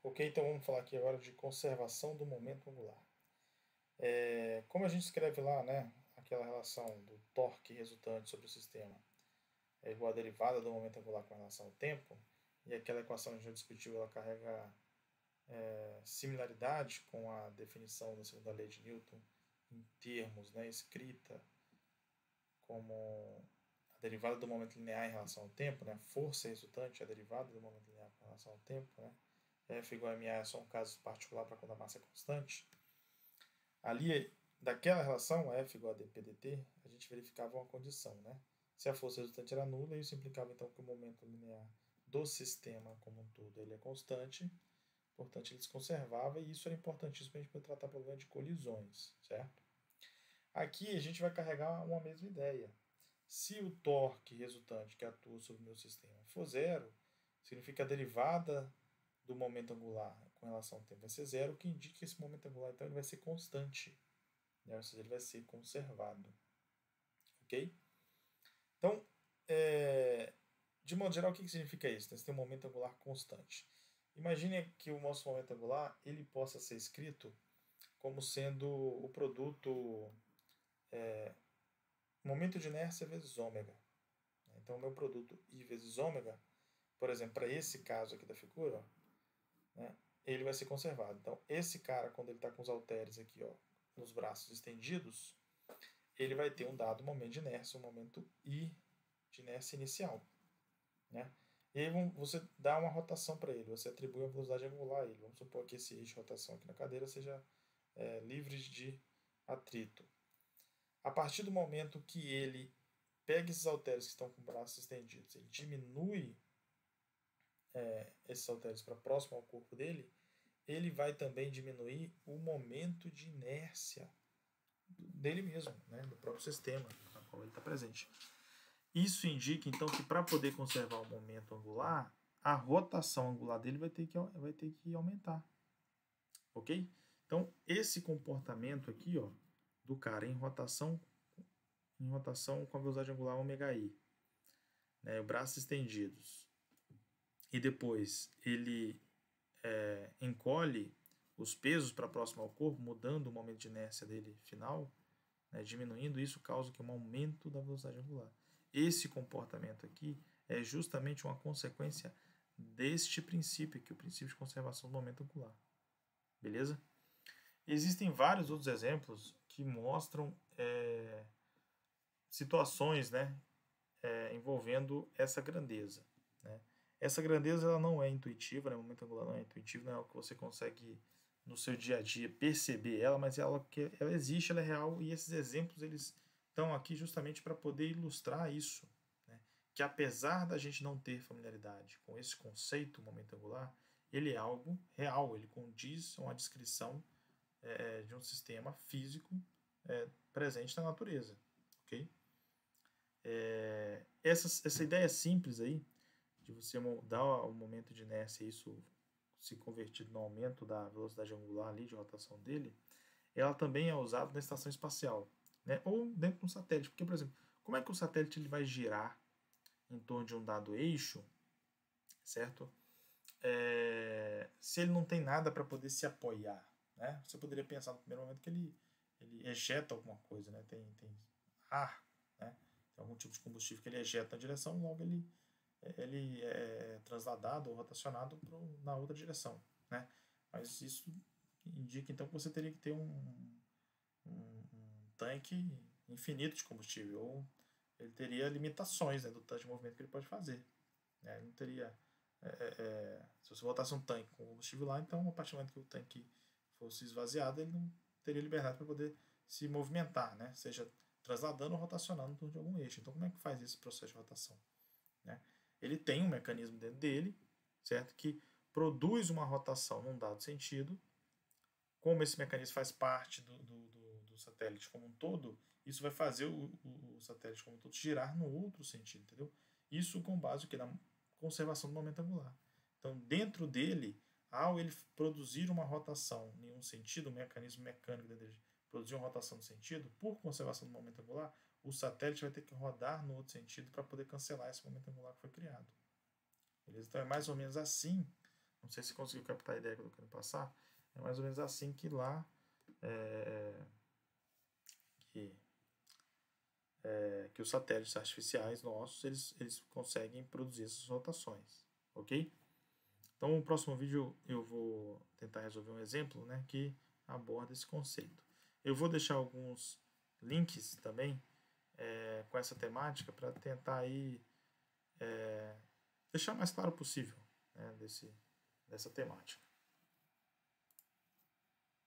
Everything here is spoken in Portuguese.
Ok, então vamos falar aqui agora de conservação do momento angular. Como a gente escreve lá, né, aquela relação do torque resultante sobre o sistema é igual à derivada do momento angular com relação ao tempo, e aquela equação que a gente já discutiu, ela carrega similaridade com a definição da segunda lei de Newton em termos, né, escrita como a derivada do momento linear em relação ao tempo, né, força resultante é a derivada do momento linear com relação ao tempo, né, F igual a ma é só um caso particular para quando a massa é constante. Ali, daquela relação, F igual a dp dt, a gente verificava uma condição, né? Se a força resultante era nula, isso implicava então que o momento linear do sistema como um todo ele é constante, portanto ele se conservava, e isso era importantíssimo para a gente poder tratar problema de colisões, certo? Aqui a gente vai carregar uma mesma ideia. Se o torque resultante que atua sobre o meu sistema for zero, significa a derivada do momento angular com relação ao tempo vai ser zero, o que indica que esse momento angular então ele vai ser constante, né? Ou seja, ele vai ser conservado. Ok? Então, de modo geral, o que significa isso? Você tem um momento angular constante. Imagine que o nosso momento angular ele possa ser escrito como sendo o produto momento de inércia vezes ômega. Então, o meu produto I vezes ômega, por exemplo, para esse caso aqui da figura, né, ele vai ser conservado. Então, esse cara, quando ele está com os halteres aqui, ó, nos braços estendidos, ele vai ter um dado momento de inércia, um momento I de inércia inicial. Né? E aí você dá uma rotação para ele, você atribui uma velocidade angular a ele. Vamos supor que esse eixo de rotação aqui na cadeira seja livre de atrito. A partir do momento que ele pega esses halteres que estão com braços estendidos, ele diminui esses halteres para próximo ao corpo dele, ele vai também diminuir o momento de inércia dele mesmo, né, do próprio sistema na qual ele está presente. Isso indica então que para poder conservar o momento angular, a rotação angular dele vai ter que aumentar, ok? Então esse comportamento aqui, ó, do cara em rotação com a velocidade angular ω/i, né, braços estendidos, e depois ele encolhe os pesos para próximo ao corpo, mudando o momento de inércia dele final, né, diminuindo, isso causa que um aumento da velocidade angular. Esse comportamento aqui é justamente uma consequência deste princípio, que é o princípio de conservação do momento angular. Beleza? Existem vários outros exemplos que mostram situações, né, envolvendo essa grandeza. Né? Essa grandeza ela não é intuitiva, né? O momento angular não é intuitivo, não é o que você consegue no seu dia a dia perceber ela, mas ela existe, ela é real, e esses exemplos eles estão aqui justamente para poder ilustrar isso, né? Que apesar da gente não ter familiaridade com esse conceito momento angular, ele é algo real, ele condiz uma descrição de um sistema físico presente na natureza, ok? Essa ideia simples aí de você mudar o momento de inércia e isso se convertir no aumento da velocidade angular ali de rotação dele, ela também é usada na estação espacial, né? Ou dentro de um satélite. Porque, por exemplo, como é que o satélite ele vai girar em torno de um dado eixo, certo? Se ele não tem nada para poder se apoiar, né? Você poderia pensar no primeiro momento que ele ejeta alguma coisa, né? Tem ar, né? Tem algum tipo de combustível que ele ejeta na direção, logo ele é transladado ou rotacionado na outra direção, né? Mas isso indica então que você teria que ter um tanque infinito de combustível, ou ele teria limitações, né, do tanto de movimento que ele pode fazer. Né? Ele não teria. Se você botasse um tanque com combustível lá, então a partir do momento que o tanque fosse esvaziado, ele não teria liberdade para poder se movimentar, né? Seja trasladando ou rotacionando em torno de algum eixo. Então, como é que faz esse processo de rotação? Né? Ele tem um mecanismo dentro dele, certo? Que produz uma rotação num dado sentido. Como esse mecanismo faz parte do satélite como um todo, isso vai fazer o satélite como um todo girar no outro sentido, entendeu? Isso com base na conservação do momento angular. Então, dentro dele, ao ele produzir uma rotação em um sentido, um mecanismo mecânico dele produzir uma rotação no sentido, por conservação do momento angular, o satélite vai ter que rodar no outro sentido para poder cancelar esse momento angular que foi criado. Beleza? Então é mais ou menos assim, Não sei se conseguiu captar a ideia que eu estou querendo passar. É mais ou menos assim que lá que os satélites artificiais nossos, eles conseguem produzir essas rotações, ok? Então, no próximo vídeo eu vou tentar resolver um exemplo, né, que aborda esse conceito. Eu vou deixar alguns links também com essa temática para tentar aí deixar mais claro possível, né, dessa temática.